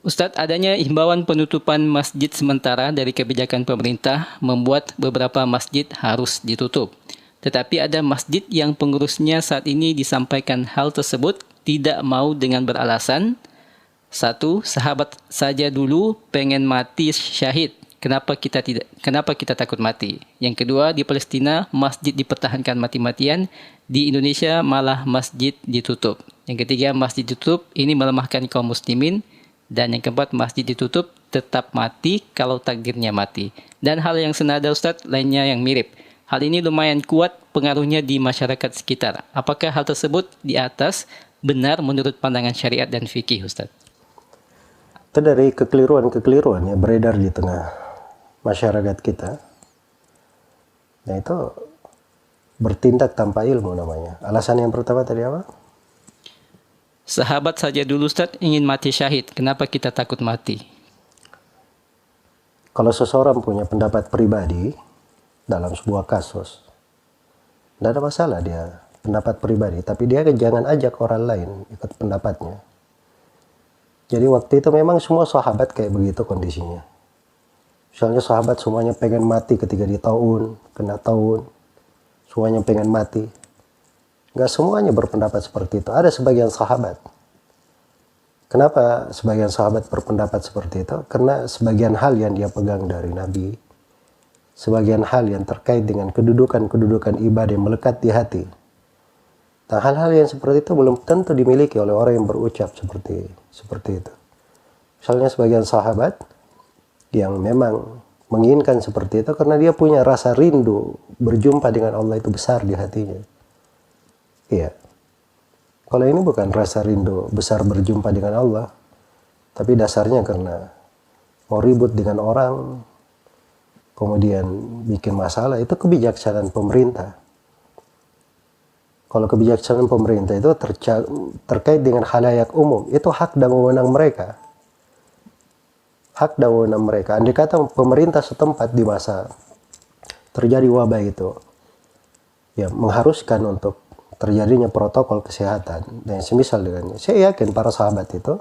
Ustadz, adanya himbauan penutupan masjid sementara dari kebijakan pemerintah membuat beberapa masjid harus ditutup. Tetapi ada masjid yang pengurusnya saat ini disampaikan hal tersebut tidak mau dengan beralasan, satu, sahabat saja dulu pengen mati syahid. Kenapa kita takut mati? Yang kedua, di Palestina masjid dipertahankan mati-matian, di Indonesia malah masjid ditutup. Yang ketiga, masjid ditutup ini melemahkan kaum muslimin. Dan yang keempat, masjid ditutup tetap mati kalau takdirnya mati. Dan hal yang senada Ustadz lainnya yang mirip. Hal ini lumayan kuat pengaruhnya di masyarakat sekitar. Apakah hal tersebut di atas benar menurut pandangan syariat dan fikih Ustadz? Itu dari kekeliruan yang beredar di tengah masyarakat kita. Nah itu bertindak tanpa ilmu namanya. Alasan yang pertama tadi apa? Sahabat saja dulu Ustaz ingin mati syahid. Kenapa kita takut mati? Kalau seseorang punya pendapat pribadi dalam sebuah kasus, tidak ada masalah dia pendapat pribadi. Tapi dia jangan ajak orang lain ikut pendapatnya. Jadi waktu itu memang semua sahabat kayak begitu kondisinya. Misalnya sahabat semuanya pengen mati ketika di taun, kena taun. Semuanya pengen mati. Nggak semuanya berpendapat seperti itu. Ada sebagian sahabat. Kenapa sebagian sahabat berpendapat seperti itu? Karena sebagian hal yang dia pegang dari Nabi, sebagian hal yang terkait dengan kedudukan ibadah yang melekat di hati. Nah, hal-hal yang seperti itu belum tentu dimiliki oleh orang yang berucap seperti itu. Misalnya sebagian sahabat yang memang menginginkan seperti itu karena dia punya rasa rindu berjumpa dengan Allah itu besar di hatinya. Iya. Kalau ini bukan rasa rindu besar berjumpa dengan Allah, tapi dasarnya karena mau ribut dengan orang, kemudian bikin masalah, itu kebijaksanaan pemerintah. Kalau kebijaksanaan pemerintah itu terkait dengan khalayak umum, itu hak dan wewenang mereka. Hak dan wewenang mereka. Andai kata pemerintah setempat di masa terjadi wabah itu, ya mengharuskan untuk terjadinya protokol kesehatan dan semisal dengannya. Saya yakin para sahabat itu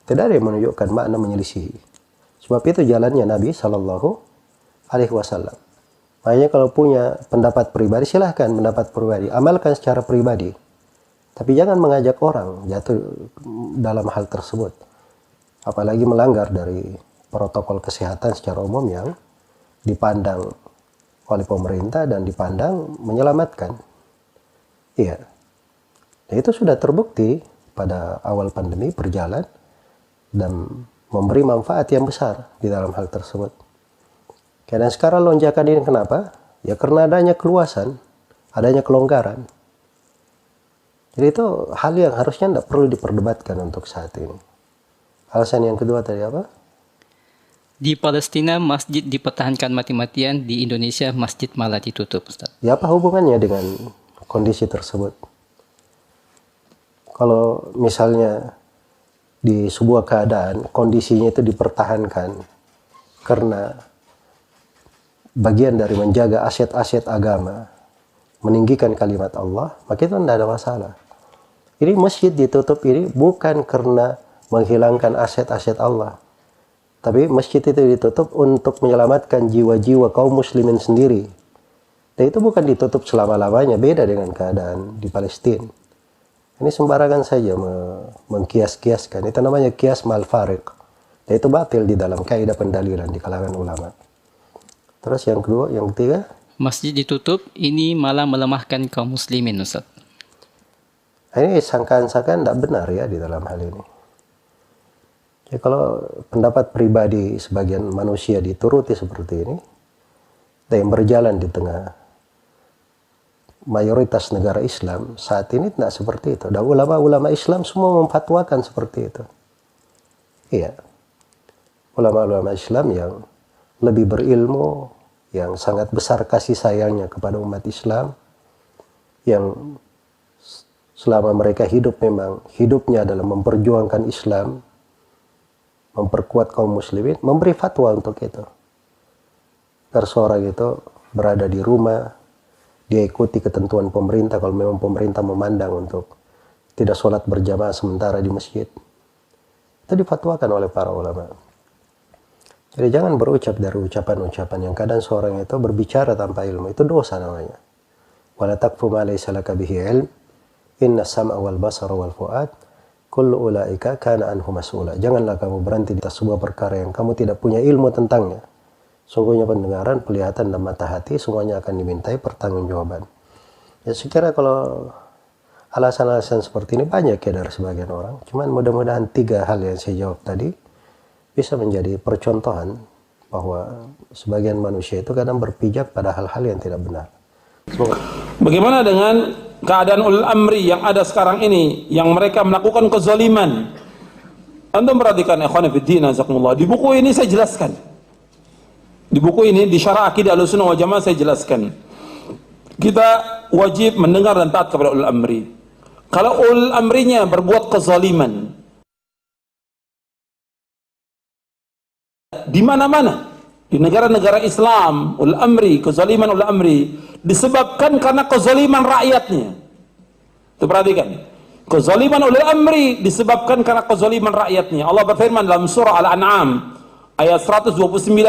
tidak ada yang menunjukkan makna menyelisihi. Sebab itu jalannya Nabi Shallallahu Alaihi Wasallam. Makanya kalau punya pendapat pribadi, silahkan pendapat pribadi, amalkan secara pribadi. Tapi jangan mengajak orang jatuh dalam hal tersebut. Apalagi melanggar dari protokol kesehatan secara umum yang dipandang oleh pemerintah dan dipandang menyelamatkan. Iya. Nah, itu sudah terbukti pada awal pandemi berjalan dan memberi manfaat yang besar di dalam hal tersebut. Karena sekarang lonjakan ini kenapa? Ya karena adanya keluasan, adanya kelonggaran. Jadi itu hal yang harusnya tidak perlu diperdebatkan untuk saat ini. Alasan yang kedua tadi apa? Di Palestina masjid dipertahankan mati-matian, di Indonesia masjid malah ditutup, Ustaz. Ya apa hubungannya dengan kondisi tersebut? Kalau misalnya di sebuah keadaan kondisinya itu dipertahankan karena bagian dari menjaga aset-aset agama, meninggikan kalimat Allah, maka itu tidak ada masalah. Ini masjid ditutup ini bukan karena menghilangkan aset-aset Allah, tapi masjid itu ditutup untuk menyelamatkan jiwa-jiwa kaum muslimin sendiri. Dan itu bukan ditutup selama-lamanya, beda dengan keadaan di Palestina. Ini sembarangan saja mengkias-kiaskan. Itu namanya kias mal-fariq. Dan itu batil di dalam kaidah pendalilan di kalangan ulama. Terus yang kedua, yang ketiga? Masjid ditutup, ini malah melemahkan kaum muslimin, Ustaz. Ini sangkaan-sangkaan tidak benar ya di dalam hal ini. Ya, kalau pendapat pribadi sebagian manusia dituruti seperti ini, dan yang berjalan di tengah mayoritas negara Islam saat ini tidak seperti itu. Dan ulama-ulama Islam semua memfatwakan seperti itu. Iya. Ulama-ulama Islam yang lebih berilmu, yang sangat besar kasih sayangnya kepada umat Islam, yang selama mereka hidup memang hidupnya adalah memperjuangkan Islam, memperkuat kaum muslimin, memberi fatwa untuk itu. Agar seorang itu berada di rumah, dia ikuti ketentuan pemerintah kalau memang pemerintah memandang untuk tidak sholat berjamaah sementara di masjid. Itu difatwakan oleh para ulama. Jadi jangan berucap dari ucapan-ucapan yang kadang seorang itu berbicara tanpa ilmu. Itu dosa namanya. Wala taqfu ma laysa laka bihi ilm. Inna sam'a wal basara wal fu'ad kullu ulaika kana anhu mas'ula. Janganlah kamu berhenti di atas sebuah perkara yang kamu tidak punya ilmu tentangnya. Sungguhnya pendengaran, penglihatan, dan mata hati semuanya akan dimintai pertanggungjawaban. Ya sekira kalau alasan-alasan seperti ini banyak ya dari sebagian orang. Cuman mudah-mudahan 3 hal yang saya jawab tadi bisa menjadi percontohan bahwa sebagian manusia itu kadang berpijak pada hal-hal yang tidak benar. Semoga. Bagaimana dengan keadaan ulul amri yang ada sekarang ini, yang mereka melakukan kezaliman? Anda perhatikan, ikhwan fillah, jazakumullah. Di buku ini saya jelaskan. Di buku ini, di Syarah Aqidah Ahlussunnah wal Jamaah, saya jelaskan. Kita wajib mendengar dan taat kepada ulul amri. Kalau ulul amrinya berbuat kezaliman di mana-mana, di negara-negara Islam, ulul amri, kezaliman ulul amri disebabkan karena kezaliman rakyatnya. Itu perhatikan. Kezaliman ulul amri disebabkan karena kezaliman rakyatnya. Allah berfirman dalam surah Al-An'am ayat 129,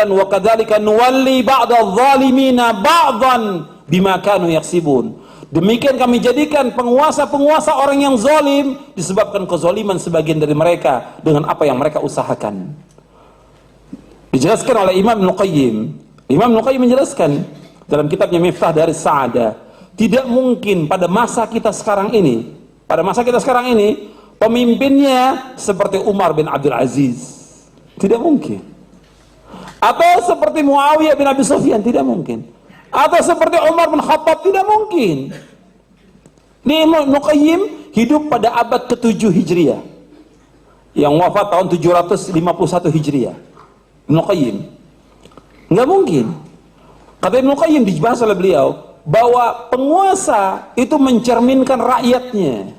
wa kadzalika nuwalli ba'dadh zalimina ba'dhan bima kanu yaksibun. Demikian kami jadikan penguasa-penguasa orang yang zalim disebabkan kezaliman sebagian dari mereka dengan apa yang mereka usahakan. Dijelaskan oleh Imam Ibnu Qayyim. Imam Ibnu Qayyim menjelaskan dalam kitabnya Miftah Daris Sa'adah, tidak mungkin pada masa kita sekarang ini, pemimpinnya seperti Umar bin Abdul Aziz. Tidak mungkin. Atau seperti Muawiyah bin Abi Sufyan, tidak mungkin. Atau seperti Umar bin Khattab, tidak mungkin. Imam Ibnu Qayyim hidup pada abad ke-7 Hijriah, yang wafat tahun 751 Hijriah. Ibnu Qayyim, nggak mungkin. Kata Ibnu Qayyim, dibahas oleh beliau bahwa penguasa itu mencerminkan rakyatnya.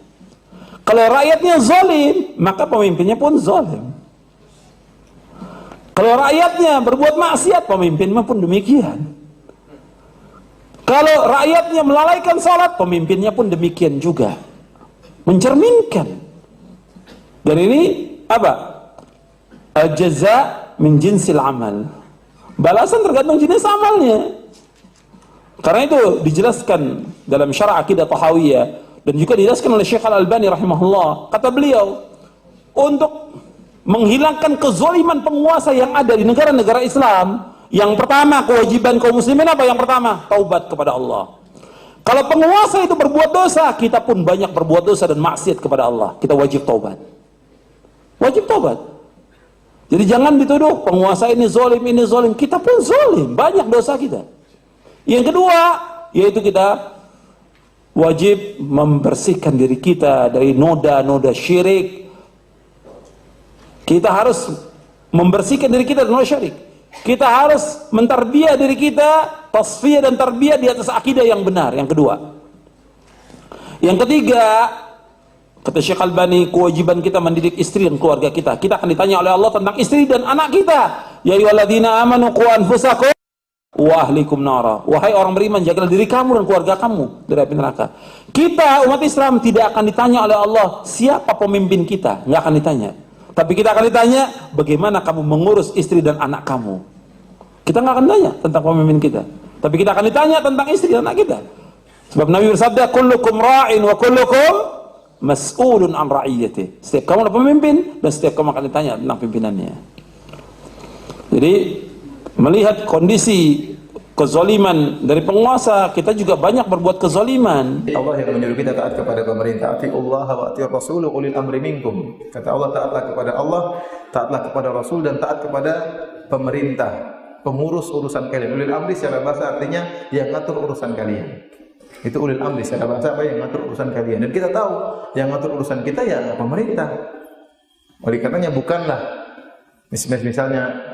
Kalau rakyatnya zalim, maka pemimpinnya pun zalim. Kalau rakyatnya berbuat maksiat, pemimpinnya pun demikian. Kalau rakyatnya melalaikan salat, pemimpinnya pun demikian juga. Mencerminkan. Dan ini apa? Al-jaza min jinsil amal. Balasan tergantung jenis amalnya. Karena itu dijelaskan dalam Syarah Aqidah Tahawiyah dan juga dijelaskan oleh Syekh Al-Albani rahimahullah. Kata beliau, untuk menghilangkan kezaliman penguasa yang ada di negara-negara Islam, yang pertama kewajiban kaum muslimin apa? Yang pertama, taubat kepada Allah. Kalau penguasa itu berbuat dosa, kita pun banyak berbuat dosa dan maksiat kepada Allah. Kita wajib taubat. Wajib taubat. Jadi jangan dituduh penguasa ini zalim, ini zalim. Kita pun zalim, banyak dosa kita. Yang kedua, yaitu kita wajib membersihkan diri kita dari noda-noda syirik. Kita harus membersihkan diri kita dari syirik. Kita harus mentarbiyah diri kita, tasfiyah dan tarbiyah di atas akidah yang benar. Yang kedua. Yang ketiga, kata Syekh Albani, kewajiban kita mendidik istri dan keluarga kita. Kita akan ditanya oleh Allah tentang istri dan anak kita. Ya ayyuhalladzina amanu qu anfusakum wa ahlikum nara. Wahai orang beriman, jagalah diri kamu dan keluarga kamu dari api neraka. Kita umat Islam tidak akan ditanya oleh Allah siapa pemimpin kita, nggak akan ditanya. Tapi kita akan ditanya bagaimana kamu mengurus istri dan anak kamu. Kita nggak akan tanya tentang pemimpin kita, tapi kita akan ditanya tentang istri dan anak kita. Sebab Nabi bersabda, kullukum ra'in wa kullukum mas'ulun an ra'iyati. Setiap kamu adalah pemimpin dan setiap kamu akan ditanya tentang pimpinannya. Jadi melihat kondisi kezaliman dari penguasa, kita juga banyak berbuat kezaliman. Allah yang menyuruh kita taat kepada pemerintah. Atiullah wa atiur rasul ulil amri minkum. Kata Allah, taatlah kepada Allah, taatlah kepada Rasul, dan taat kepada pemerintah, pengurus urusan kalian. Ulil amri secara bahasa artinya yang ngatur urusan kalian. Itu ulil amri secara bahasa apa? Yang ngatur urusan kalian. Dan kita tahu yang ngatur urusan kita ya pemerintah. Oleh karenanya bukanlah misalnya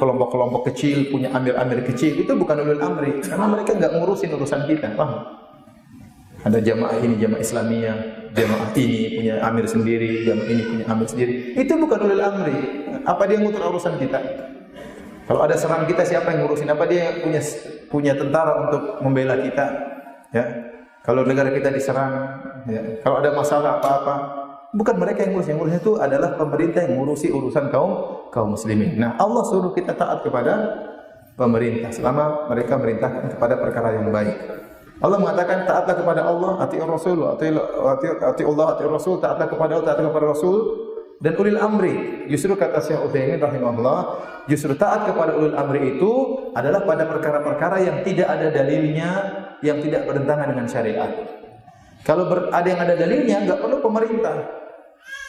kelompok-kelompok kecil punya amir-amir kecil, itu bukan ulul amri, karena mereka nggak ngurusin urusan kita, paham? Ada jamaah ini, jamaah Islamiyah, jamaah ini punya amir sendiri, jamaah ini punya amir sendiri, itu bukan ulul amri. Apa dia ngutur urusan kita? Kalau ada serang kita, siapa yang ngurusin? Apa dia punya tentara untuk membela kita? Ya, kalau negara kita diserang, ya, kalau ada masalah apa-apa, Bukan mereka yang ngurus itu adalah pemerintah yang ngurusi urusan kaum muslimin. Nah, Allah suruh kita taat kepada pemerintah selama mereka merintahkan kepada perkara yang baik. Allah mengatakan taatlah kepada Allah, atiur Rasul, atiullah, atiur Rasul, taatlah kepada Allah, taatlah kepada Rasul dan ulil amri. Justru kata Syekh Utsaimin rahimahullah, justru taat kepada ulil amri itu adalah pada perkara-perkara yang tidak ada dalilnya, yang tidak bertentangan dengan syariat. Kalau ada yang ada dalilnya, enggak perlu pemerintah.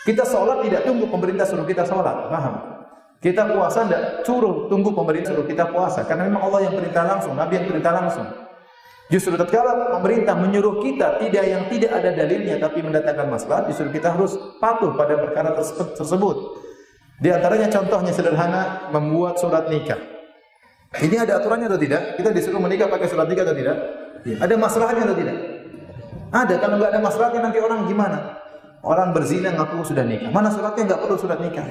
Kita sholat tidak tunggu pemerintah suruh kita sholat, paham? Kita puasa tidak suruh tunggu pemerintah suruh kita puasa, karena memang Allah yang perintah langsung, Nabi yang perintah langsung. Justru tatkala pemerintah menyuruh kita yang tidak ada dalilnya tapi mendatangkan maslahat, justru kita harus patuh pada perkara tersebut. Di antaranya contohnya sederhana, membuat surat nikah. Ini ada aturannya atau tidak? Kita disuruh menikah pakai surat nikah atau tidak? Ya. Ada masalahnya atau tidak? Ada. Kalau nggak ada masalahnya nanti orang gimana? Orang berzina ngaku sudah nikah. Mana suratnya? Nggak perlu surat nikah.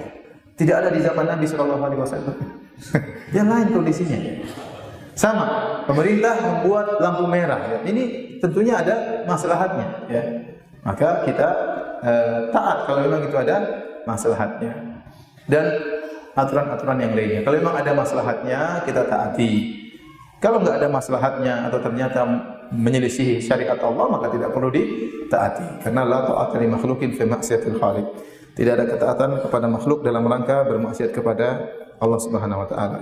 Tidak ada di zaman Nabi SAW. Yang lain kondisinya. Sama, pemerintah membuat lampu merah. Ya. Ini tentunya ada maslahatnya. Ya. Maka kita taat kalau memang itu ada maslahatnya. Dan aturan-aturan yang lainnya. Kalau memang ada maslahatnya, kita taati. Kalau nggak ada maslahatnya atau ternyata menyelisihi syariat Allah, maka tidak perlu ditaati. Karena la ta'ata li makhluqin fi ma'siyatil khaliq. Tidak ada ketaatan kepada makhluk dalam rangka bermaksiat kepada Allah Subhanahu wa taala.